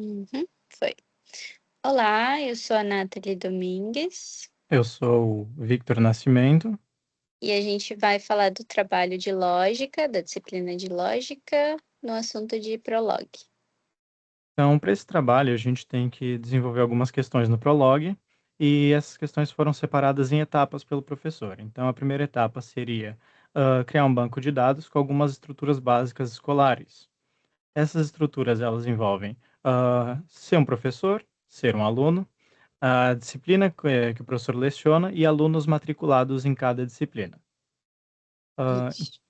Uhum, foi. Olá, eu sou a Nathalie Domingues Eu sou o Victor Nascimento. e a gente vai falar do trabalho de lógica, da disciplina de lógica, no assunto de prologue. Então, para esse trabalho, a gente tem que desenvolver algumas questões no Prolog, e essas questões foram separadas em etapas pelo professor. Então, a primeira etapa seria criar um banco de dados com algumas estruturas básicas escolares. Essas estruturas elas envolvem ser um professor, ser um aluno, a disciplina que o professor leciona e alunos matriculados em cada disciplina. Ah, Isso.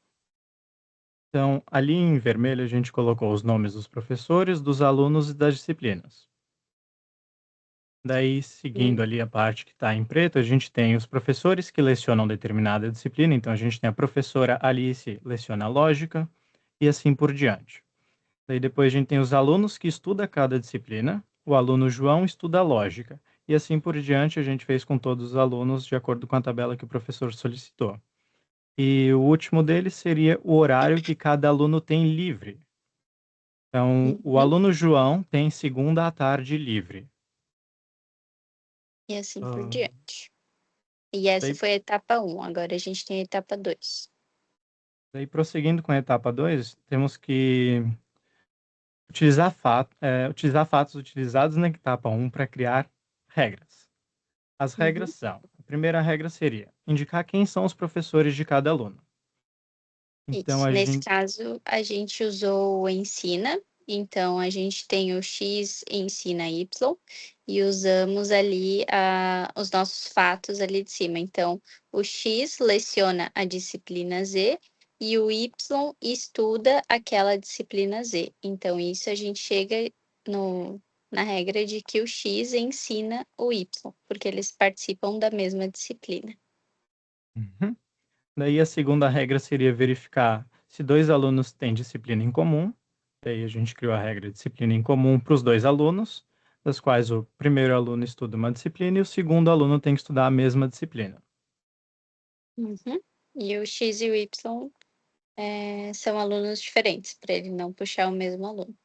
Então, ali em vermelho, a gente colocou os nomes dos professores, dos alunos e das disciplinas. Daí, Hum, seguindo ali a parte que está em preto, a gente tem os professores que lecionam determinada disciplina. Então, a gente tem a professora Alice leciona lógica e assim por diante. Daí, depois, a gente tem os alunos que estudam cada disciplina. O aluno João estuda lógica. E assim por diante, a gente fez com todos os alunos de acordo com a tabela que o professor solicitou. E o último deles seria o horário que cada aluno tem livre. Então, o uhum, aluno João tem segunda à tarde livre. e assim por Ah, diante. E essa daí, foi a etapa um. Agora a gente tem a etapa 2. daí, prosseguindo com a etapa 2, temos que utilizar fatos utilizados na etapa um para criar regras. As regras Uhum. são: a primeira regra seria indicar quem são os professores de cada aluno. Então, Isso. a Nesse gente. caso, a gente usou o ensina, então a gente tem o X ensina Y e usamos ali os nossos fatos ali de cima. Então, o X leciona a disciplina Z e o Y estuda aquela disciplina Z. Então, isso a gente chega no, na regra de que o X ensina o Y, porque eles participam da mesma disciplina. Uhum. Daí, a segunda regra seria verificar se dois alunos têm disciplina em comum. Daí, a gente criou a regra de disciplina em comum para os dois alunos, das quais o primeiro aluno estuda uma disciplina e o segundo aluno tem que estudar a mesma disciplina. Uhum. E o X e o Y são alunos diferentes, para ele não puxar o mesmo aluno.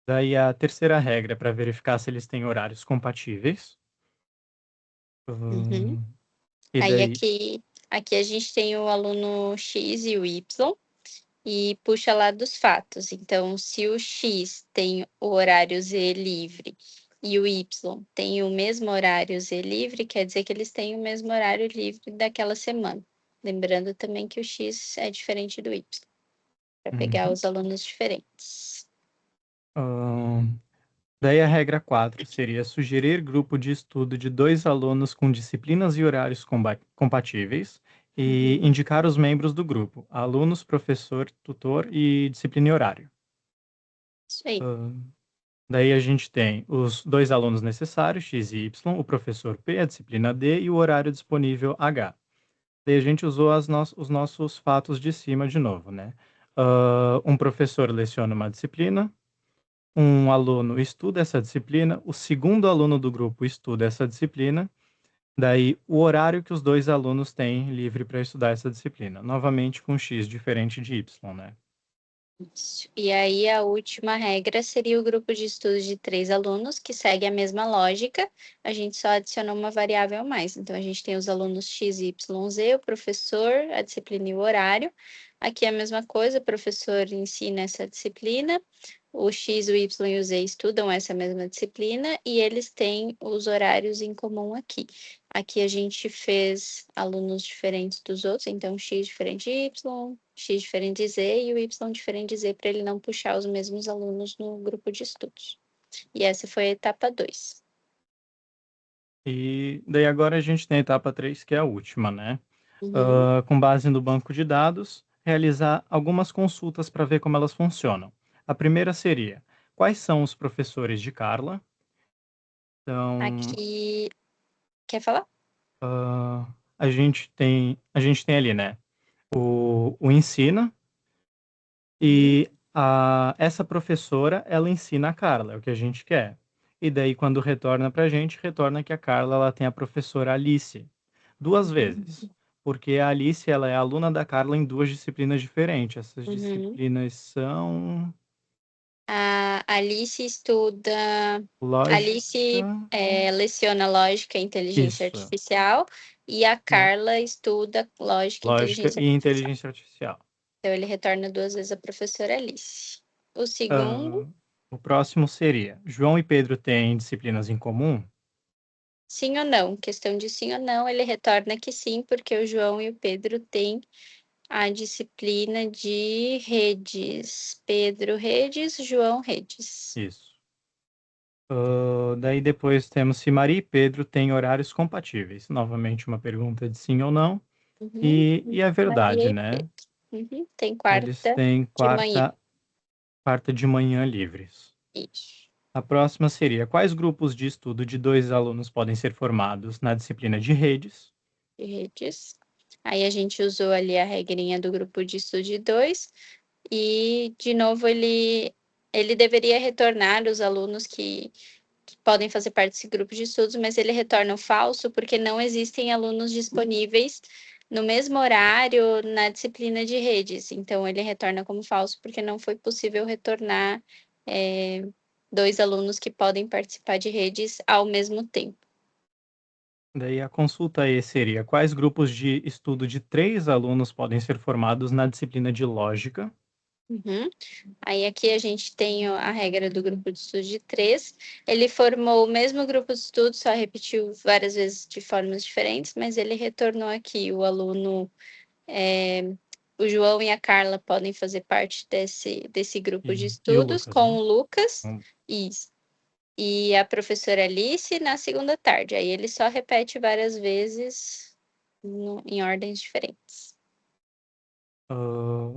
Daí a terceira regra é para verificar se eles têm horários compatíveis. Uhum. Hum, e Aí daí aqui a gente tem o aluno X e o Y e puxa lá dos fatos. Então, se o X tem o horário Z livre e o Y tem o mesmo horário Z livre, quer dizer que eles têm o mesmo horário livre daquela semana. Lembrando também que o X é diferente do Y, para pegar uhum. os alunos diferentes. Hum, daí a regra 4 seria sugerir grupo de estudo de dois alunos com disciplinas e horários compatíveis e Uhum. indicar os membros do grupo, alunos, professor, tutor e disciplina e horário. Isso aí. Hum, daí a gente tem os dois alunos necessários, X e Y, o professor P, a disciplina D e o horário disponível H. Daí a gente usou os nossos fatos de cima de novo, né? Um professor leciona uma disciplina, um aluno estuda essa disciplina, o segundo aluno do grupo estuda essa disciplina, daí o horário que os dois alunos têm livre para estudar essa disciplina. Novamente com X diferente de Y, né? Isso. E aí a última regra seria o grupo de estudos de 3 alunos que segue a mesma lógica, a gente só adicionou uma variável a mais. Então a gente tem os alunos X, Y, Z, o professor, a disciplina e o horário. Aqui é a mesma coisa, o professor ensina essa disciplina, o X, o Y e o Z estudam essa mesma disciplina e eles têm os horários em comum aqui. Aqui a gente fez alunos diferentes dos outros, então X diferente de Y, X diferente de Z e o Y diferente de Z, para ele não puxar os mesmos alunos no grupo de estudos. E essa foi a etapa 2. E daí agora a gente tem a etapa 3, que é a última, né? Uhum. Com base no banco de dados, realizar algumas consultas para ver como elas funcionam. A primeira seria: quais são os professores de Carla? Então, Aqui, quer falar? a gente tem ali, né, o ensina Uhum. e essa professora, ela ensina a Carla, é o que a gente quer. E daí quando retorna pra gente, retorna que a Carla, ela tem a professora Alice, 2 Uhum. vezes, porque a Alice, ela é aluna da Carla em 2 disciplinas diferentes. Essas Uhum. disciplinas são A Alice estuda. Alice Lógica. leciona lógica e inteligência Isso. artificial e a Não. Carla estuda lógica e Lógica inteligência e artificial. inteligência artificial. Então ele retorna 2 vezes a professora Alice. O segundo, Ah, o próximo seria: João e Pedro têm disciplinas em comum? sim ou não? Questão de sim ou não, ele retorna que sim, porque o João e o Pedro têm a disciplina de redes. Pedro redes, João redes. Isso. Daí depois temos se Maria e Pedro têm horários compatíveis. Novamente uma pergunta de sim ou não. Uhum. E é verdade, Maria e né? Pedro. Uhum. Tem Eles quarta têm de manhã. quarta de manhã livres. Isso. A próxima seria: quais grupos de estudo de 2 alunos podem ser formados na disciplina de redes? De redes. Aí a gente usou ali a regrinha do grupo de estudo de 2 e, de novo, ele deveria retornar os alunos que podem fazer parte desse grupo de estudos, mas ele retorna o falso porque não existem alunos disponíveis no mesmo horário na disciplina de redes. Então, ele retorna como falso porque não foi possível retornar 2 alunos que podem participar de redes ao mesmo tempo. Daí a consulta aí seria: quais grupos de estudo de 3 alunos podem ser formados na disciplina de lógica? Uhum. Aí aqui a gente tem a regra do grupo de estudo de 3. Ele formou o mesmo grupo de estudo, só repetiu várias vezes de formas diferentes, mas ele retornou aqui o aluno, o João e a Carla podem fazer parte desse grupo de E o estudos Lucas, com né? o Lucas Hum. e a professora Alice na segunda tarde. Aí ele só repete várias vezes em ordens diferentes.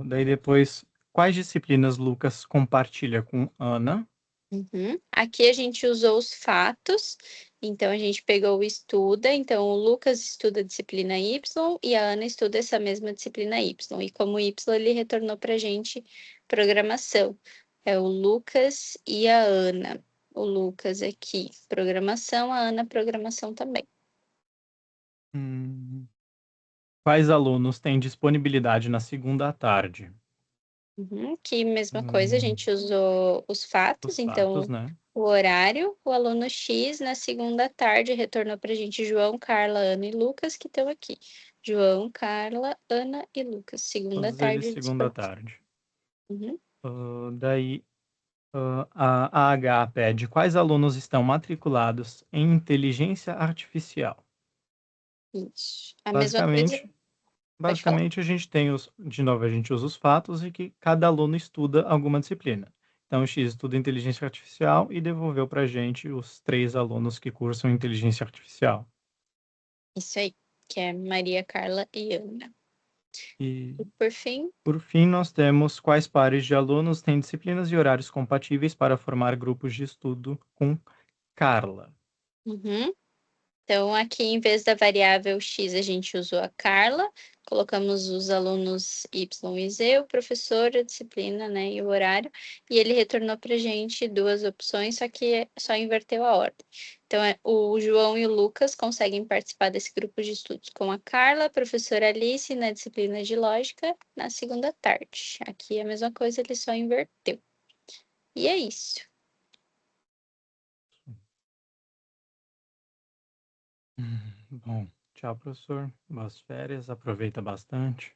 Daí depois, quais disciplinas Lucas compartilha com Ana? Uhum. Aqui a gente usou os fatos, então a gente pegou o estuda, então o Lucas estuda a disciplina Y e a Ana estuda essa mesma disciplina Y. E como Y, ele retornou para a gente programação. É o Lucas e a Ana. O Lucas aqui, programação, a Ana, programação também. Hum, quais alunos têm disponibilidade na segunda à tarde? Uhum. Aqui, mesma coisa, a Hum, gente usou os fatos, os fatos, então né? o horário, o aluno X na segunda tarde retornou para a gente João, Carla, Ana e Lucas, que estão aqui. João, Carla, Ana e Lucas, segunda Todos eles tarde eles segunda à foram. tarde. Uhum. Daí, a AH pede: quais alunos estão matriculados em inteligência artificial? Isso. A mesma coisa, Basicamente pode falar. Basicamente, a gente tem de novo, a gente usa os fatos e que cada aluno estuda alguma disciplina. Então, o X estuda inteligência artificial e devolveu para a gente os 3 alunos que cursam inteligência artificial. Isso aí, que é Maria, Carla e Ana. E, E por fim, por fim, nós temos quais pares de alunos têm disciplinas e horários compatíveis para formar grupos de estudo com Carla. uhum. Então, aqui, em vez da variável X, a gente usou a Carla, colocamos os alunos Y e Z, o professor, a disciplina, né, e o horário, e ele retornou para a gente 2 opções, só que só inverteu a ordem. Então, o João e o Lucas conseguem participar desse grupo de estudos com a Carla, a professora Alice, na disciplina de lógica, na segunda tarde. Aqui é a mesma coisa, ele só inverteu. E é isso. Bom, tchau, professor. Boas férias, aproveita bastante.